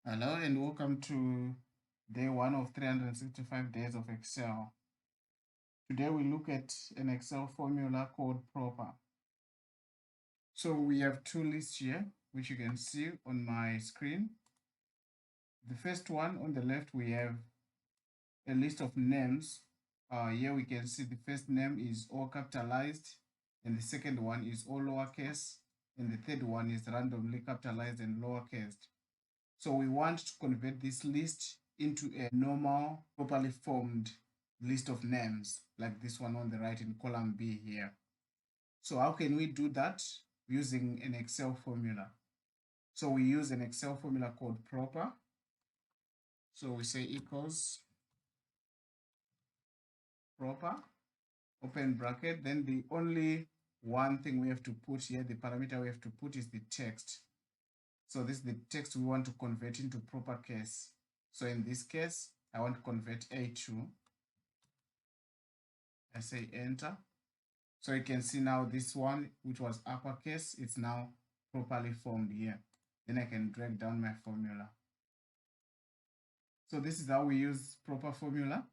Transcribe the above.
Hello and welcome to day one of 365 days of Excel. Today we look at an Excel formula called proper. So we have two lists here, which you can see on my screen. The first one on the left, we have a list of names. Here we can see the first name is all capitalized, and the second one is all lowercase, and the third one is randomly capitalized and lowercase. So we want to convert this list into a normal, properly formed list of names, like this one on the right in column B here. So how can we do that? Using an Excel formula. So we use an Excel formula called proper. So we say equals proper, open bracket. Then the only one thing we have to put here, the parameter we have to put is the text. So this is the text we want to convert into proper case. So in this case, I want to convert A2. I say enter. So you can see now this one, which was uppercase, it's now properly formed here. Then I can drag down my formula. So this is how we use proper formula.